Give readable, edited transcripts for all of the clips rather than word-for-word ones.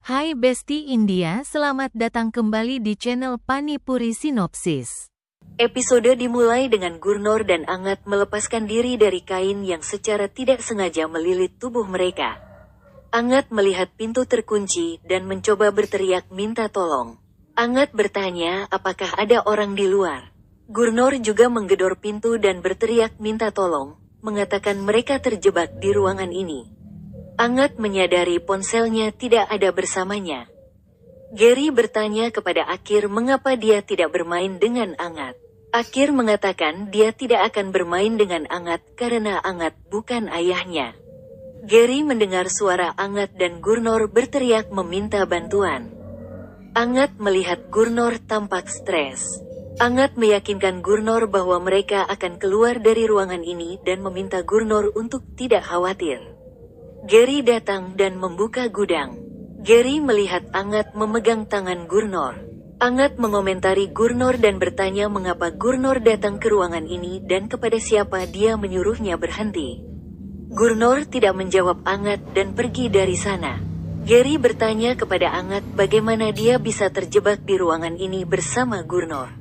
Hai Besti India, selamat datang kembali di channel Panipuri Sinopsis. Episode dimulai dengan Gurnor dan Angat melepaskan diri dari kain yang secara tidak sengaja melilit tubuh mereka. Angat melihat pintu terkunci dan mencoba berteriak minta tolong. Angat bertanya apakah ada orang di luar. Gurnor juga menggedor pintu dan berteriak minta tolong, mengatakan mereka terjebak di ruangan ini. Angat menyadari ponselnya tidak ada bersamanya. Gary bertanya kepada Akir mengapa dia tidak bermain dengan Angat. Akir mengatakan dia tidak akan bermain dengan Angat karena Angat bukan ayahnya. Gary mendengar suara Angat dan Gurnor berteriak meminta bantuan. Angat melihat Gurnor tampak stres. Angat meyakinkan Gurnor bahwa mereka akan keluar dari ruangan ini dan meminta Gurnor untuk tidak khawatir. Gary datang dan membuka gudang. Gary melihat Angat memegang tangan Gurnor. Angat mengomentari Gurnor dan bertanya mengapa Gurnor datang ke ruangan ini dan kepada siapa dia menyuruhnya berhenti. Gurnor tidak menjawab Angat dan pergi dari sana. Gary bertanya kepada Angat bagaimana dia bisa terjebak di ruangan ini bersama Gurnor.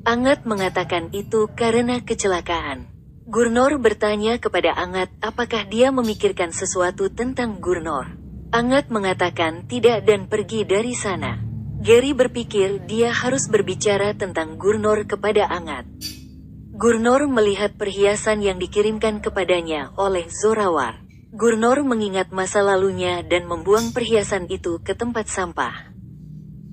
Angat mengatakan itu karena kecelakaan. Gurnor bertanya kepada Angat apakah dia memikirkan sesuatu tentang Gurnor. Angat mengatakan tidak dan pergi dari sana. Gary berpikir dia harus berbicara tentang Gurnor kepada Angat. Gurnor melihat perhiasan yang dikirimkan kepadanya oleh Zorawar. Gurnor mengingat masa lalunya dan membuang perhiasan itu ke tempat sampah.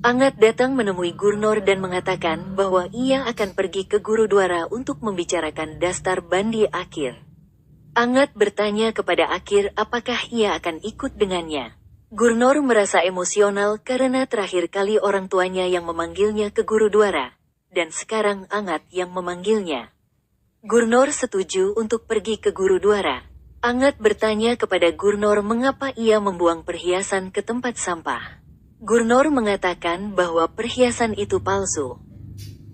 Angat datang menemui Gurnor dan mengatakan bahwa ia akan pergi ke Gurudwara untuk membicarakan dastar bandi Akir. Angat bertanya kepada Akir apakah ia akan ikut dengannya. Gurnor merasa emosional karena terakhir kali orang tuanya yang memanggilnya ke Gurudwara, dan sekarang Angat yang memanggilnya. Gurnor setuju untuk pergi ke Gurudwara. Angat bertanya kepada Gurnor mengapa ia membuang perhiasan ke tempat sampah. Gurnor mengatakan bahwa perhiasan itu palsu.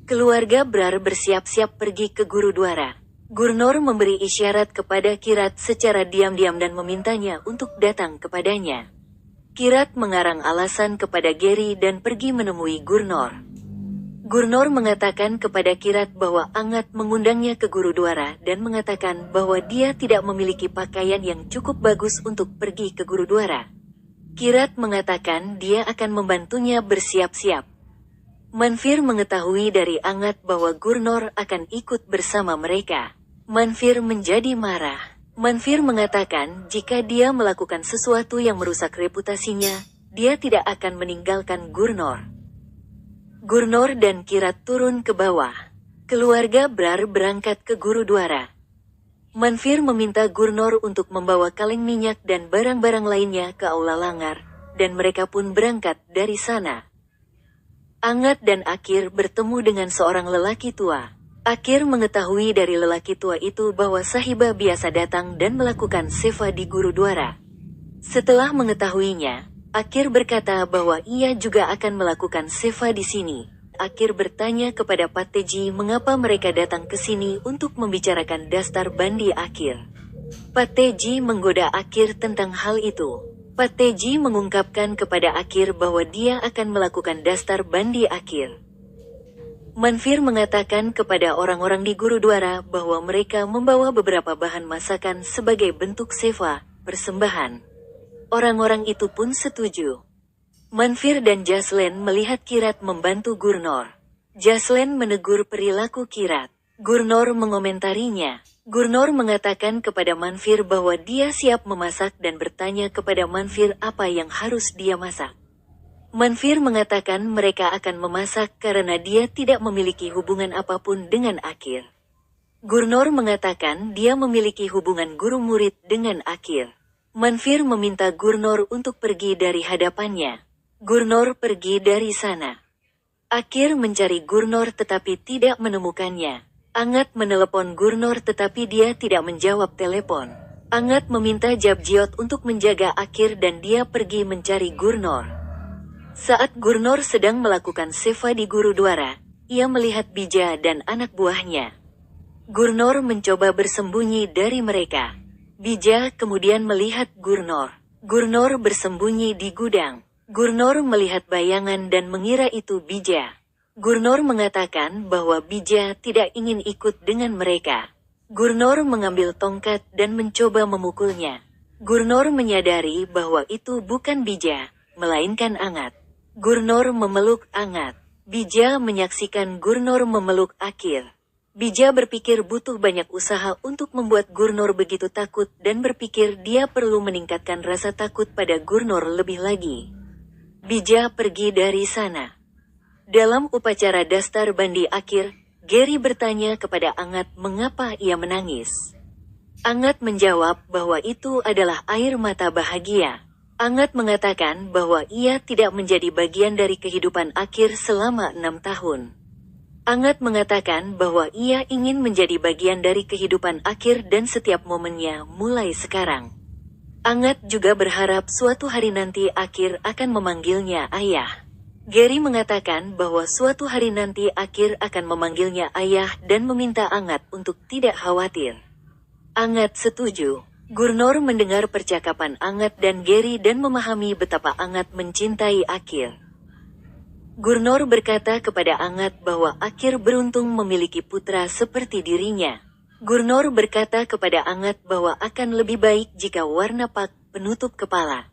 Keluarga Brar bersiap-siap pergi ke Gurudwara. Gurnor memberi isyarat kepada Kirat secara diam-diam dan memintanya untuk datang kepadanya. Kirat mengarang alasan kepada Gary dan pergi menemui Gurnor. Gurnor mengatakan kepada Kirat bahwa Angat mengundangnya ke Gurudwara dan mengatakan bahwa dia tidak memiliki pakaian yang cukup bagus untuk pergi ke Gurudwara. Kirat mengatakan dia akan membantunya bersiap-siap. Manfir mengetahui dari Angat bahwa Gurnor akan ikut bersama mereka. Manfir menjadi marah. Manfir mengatakan jika dia melakukan sesuatu yang merusak reputasinya, dia tidak akan meninggalkan Gurnor. Gurnor dan Kirat turun ke bawah. Keluarga Brar berangkat ke Gurudwara. Manfir meminta Gurnor untuk membawa kaleng minyak dan barang-barang lainnya ke Aula Langar, dan mereka pun berangkat dari sana. Angat dan Akir bertemu dengan seorang lelaki tua. Akir mengetahui dari lelaki tua itu bahwa Sahibah biasa datang dan melakukan seva di Gurudwara. Setelah mengetahuinya, Akir berkata bahwa ia juga akan melakukan seva di sini. Akir bertanya kepada Pateji mengapa mereka datang ke sini untuk membicarakan dastar bandi Akir. Pateji menggoda Akir tentang hal itu. Pateji mengungkapkan kepada Akir bahwa dia akan melakukan dastar bandi Akir. Manfir mengatakan kepada orang-orang di Gurudwara bahwa mereka membawa beberapa bahan masakan sebagai bentuk seva, persembahan. Orang-orang itu pun setuju. Manfir dan Jaslen melihat Kirat membantu Gurnor. Jaslen menegur perilaku Kirat. Gurnor mengomentarinya. Gurnor mengatakan kepada Manfir bahwa dia siap memasak dan bertanya kepada Manfir apa yang harus dia masak. Manfir mengatakan mereka akan memasak karena dia tidak memiliki hubungan apapun dengan Akir. Gurnor mengatakan dia memiliki hubungan guru murid dengan Akir. Manfir meminta Gurnor untuk pergi dari hadapannya. Gurnor pergi dari sana. Akir mencari Gurnor tetapi tidak menemukannya. Angat menelepon Gurnor tetapi dia tidak menjawab telepon. Angat meminta Jabjiot untuk menjaga Akir dan dia pergi mencari Gurnor. Saat Gurnor sedang melakukan seva di Gurudwara, ia melihat Bija dan anak buahnya. Gurnor mencoba bersembunyi dari mereka. Bija kemudian melihat Gurnor. Gurnor bersembunyi di gudang. Gurnor melihat bayangan dan mengira itu Bija. Gurnor mengatakan bahwa Bija tidak ingin ikut dengan mereka. Gurnor mengambil tongkat dan mencoba memukulnya. Gurnor menyadari bahwa itu bukan Bija, melainkan Angat. Gurnor memeluk Angat. Bija menyaksikan Gurnor memeluk Akir. Bija berpikir butuh banyak usaha untuk membuat Gurnor begitu takut dan berpikir dia perlu meningkatkan rasa takut pada Gurnor lebih lagi. Bija pergi dari sana. Dalam upacara dastar bandi akhir, Gary bertanya kepada Angat mengapa ia menangis. Angat menjawab bahwa itu adalah air mata bahagia. Angat mengatakan bahwa ia tidak menjadi bagian dari kehidupan akhir selama 6 tahun. Angat mengatakan bahwa ia ingin menjadi bagian dari kehidupan akhir dan setiap momennya mulai sekarang. Angat juga berharap suatu hari nanti Akhir akan memanggilnya ayah. Gary mengatakan bahwa suatu hari nanti Akhir akan memanggilnya ayah dan meminta Angat untuk tidak khawatir. Angat setuju. Gurnor mendengar percakapan Angat dan Gary dan memahami betapa Angat mencintai Akhir. Gurnor berkata kepada Angat bahwa Akhir beruntung memiliki putra seperti dirinya. Gurnor berkata kepada Angat bahwa akan lebih baik jika warna pak penutup kepala.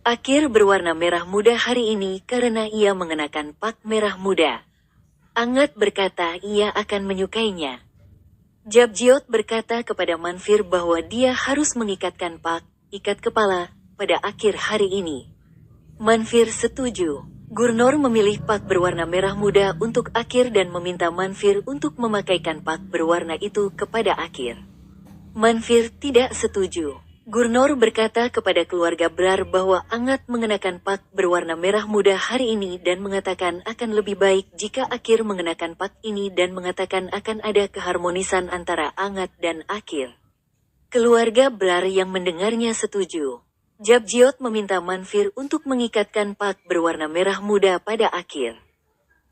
Akhir berwarna merah muda hari ini karena ia mengenakan pak merah muda. Angat berkata ia akan menyukainya. Jabjiot berkata kepada Manfir bahwa dia harus mengikatkan pak, ikat kepala, pada akhir hari ini. Manfir setuju. Gurnor memilih pak berwarna merah muda untuk Akhir dan meminta Manfir untuk memakaikan pak berwarna itu kepada Akhir. Manfir tidak setuju. Gurnor berkata kepada keluarga Brar bahwa Angat mengenakan pak berwarna merah muda hari ini dan mengatakan akan lebih baik jika Akhir mengenakan pak ini dan mengatakan akan ada keharmonisan antara Angat dan Akhir. Keluarga Brar yang mendengarnya setuju. Jabjiot meminta Manfir untuk mengikatkan pak berwarna merah muda pada Akhir.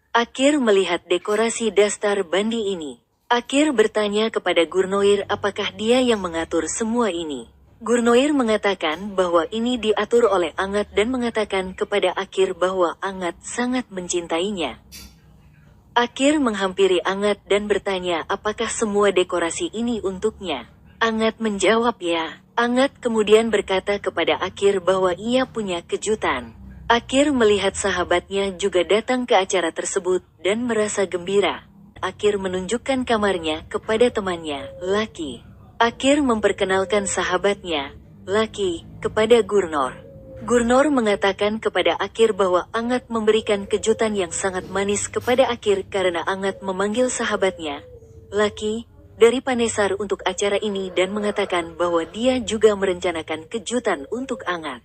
Akhir melihat dekorasi dastar bandi ini. Akhir bertanya kepada Gurnoir apakah dia yang mengatur semua ini. Gurnoir mengatakan bahwa ini diatur oleh Angat dan mengatakan kepada Akhir bahwa Angat sangat mencintainya. Akhir menghampiri Angat dan bertanya apakah semua dekorasi ini untuknya. Angat menjawab ya. Angat kemudian berkata kepada Akhir bahwa ia punya kejutan. Akhir melihat sahabatnya juga datang ke acara tersebut dan merasa gembira. Akhir menunjukkan kamarnya kepada temannya, Lucky. Akhir memperkenalkan sahabatnya, Lucky, kepada Gurnor. Gurnor mengatakan kepada Akhir bahwa Angat memberikan kejutan yang sangat manis kepada Akhir karena Angat memanggil sahabatnya, Lucky, dari Panesar untuk acara ini dan mengatakan bahwa dia juga merencanakan kejutan untuk Angat.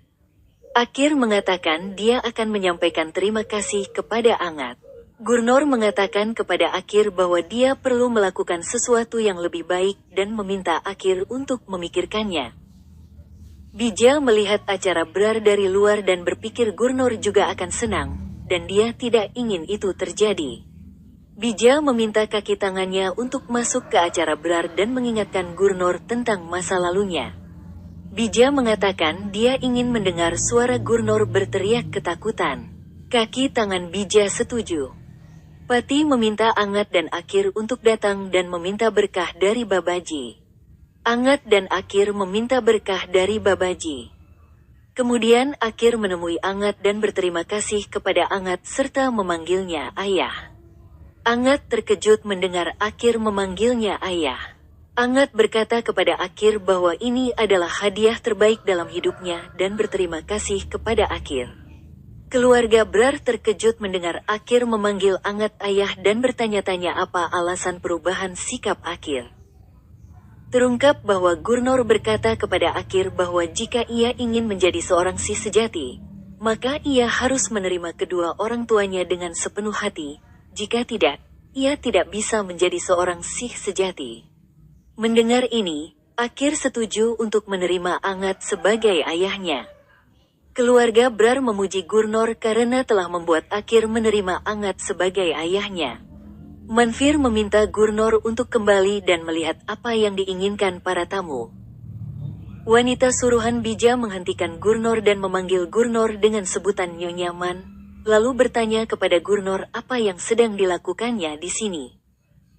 Akhir mengatakan dia akan menyampaikan terima kasih kepada Angat. Gurnor mengatakan kepada Akhir bahwa dia perlu melakukan sesuatu yang lebih baik dan meminta Akhir untuk memikirkannya. Bija melihat acara Brar dari luar dan berpikir Gurnor juga akan senang, dan dia tidak ingin itu terjadi. Bija meminta kaki tangannya untuk masuk ke acara Brar dan mengingatkan Gurnor tentang masa lalunya. Bija mengatakan dia ingin mendengar suara Gurnor berteriak ketakutan. Kaki tangan Bija setuju. Pati meminta Angat dan Akhir untuk datang dan meminta berkah dari Babaji. Angat dan Akhir meminta berkah dari Babaji. Kemudian Akhir menemui Angat dan berterima kasih kepada Angat serta memanggilnya ayah. Angat terkejut mendengar Akhir memanggilnya ayah. Angat berkata kepada Akhir bahwa ini adalah hadiah terbaik dalam hidupnya dan berterima kasih kepada Akhir. Keluarga Brar terkejut mendengar Akhir memanggil Angat ayah dan bertanya-tanya apa alasan perubahan sikap Akhir. Terungkap bahwa Gurnor berkata kepada Akhir bahwa jika ia ingin menjadi seorang Sih sejati, maka ia harus menerima kedua orang tuanya dengan sepenuh hati. Jika tidak, ia tidak bisa menjadi seorang Sih sejati. Mendengar ini, Akhir setuju untuk menerima Angat sebagai ayahnya. Keluarga Brar memuji Gurnor karena telah membuat Akhir menerima Angat sebagai ayahnya. Manfir meminta Gurnor untuk kembali dan melihat apa yang diinginkan para tamu. Wanita suruhan bija menghentikan Gurnor dan memanggil Gurnor dengan sebutan Nyonya Man, lalu bertanya kepada Gurnor apa yang sedang dilakukannya di sini.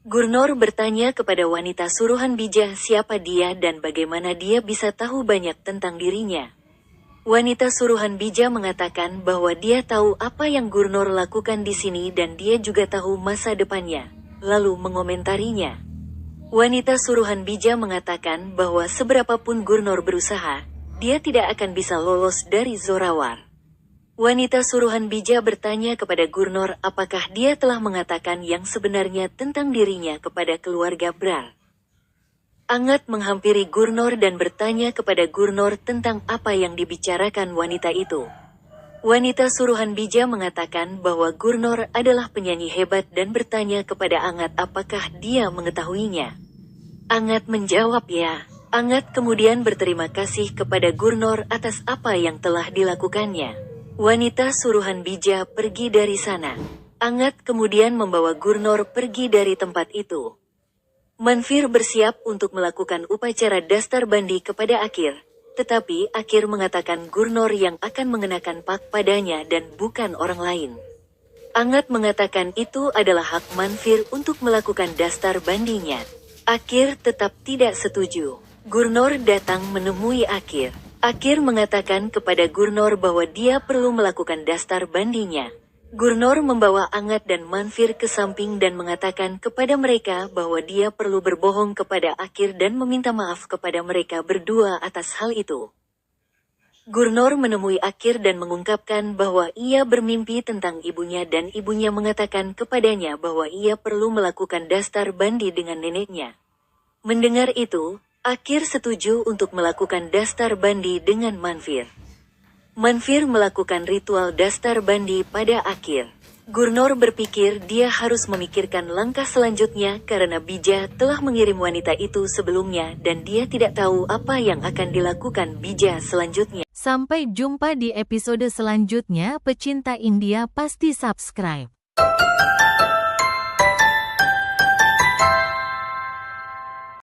Gurnor bertanya kepada wanita suruhan bija siapa dia dan bagaimana dia bisa tahu banyak tentang dirinya. Wanita suruhan bija mengatakan bahwa dia tahu apa yang Gurnor lakukan di sini dan dia juga tahu masa depannya, lalu mengomentarinya. Wanita suruhan bija mengatakan bahwa seberapapun Gurnor berusaha, dia tidak akan bisa lolos dari Zorawar. Wanita suruhan bija bertanya kepada Gurnor apakah dia telah mengatakan yang sebenarnya tentang dirinya kepada keluarga Brar. Angat menghampiri Gurnor dan bertanya kepada Gurnor tentang apa yang dibicarakan wanita itu. Wanita suruhan bija mengatakan bahwa Gurnor adalah penyanyi hebat dan bertanya kepada Angat apakah dia mengetahuinya. Angat menjawab ya. Angat kemudian berterima kasih kepada Gurnor atas apa yang telah dilakukannya. Wanita suruhan bija pergi dari sana. Angat kemudian membawa Gurnor pergi dari tempat itu. Manfir bersiap untuk melakukan upacara dastar bandi kepada Akir, tetapi Akir mengatakan Gurnor yang akan mengenakan pak padanya dan bukan orang lain. Angat mengatakan itu adalah hak Manfir untuk melakukan dastar bandinya. Akir tetap tidak setuju. Gurnor datang menemui Akir. Akir mengatakan kepada Gurnor bahwa dia perlu melakukan dastar bandinya. Gurnor membawa Angat dan Manfir ke samping dan mengatakan kepada mereka bahwa dia perlu berbohong kepada Akir dan meminta maaf kepada mereka berdua atas hal itu. Gurnor menemui Akir dan mengungkapkan bahwa ia bermimpi tentang ibunya dan ibunya mengatakan kepadanya bahwa ia perlu melakukan dastar bandi dengan neneknya. Mendengar itu, Akir setuju untuk melakukan dastar bandi dengan Manfir. Manfir melakukan ritual dastar bandi pada Akir. Gurnor berpikir dia harus memikirkan langkah selanjutnya karena bija telah mengirim wanita itu sebelumnya dan dia tidak tahu apa yang akan dilakukan bija selanjutnya. Sampai jumpa di episode selanjutnya. Pecinta India pasti subscribe.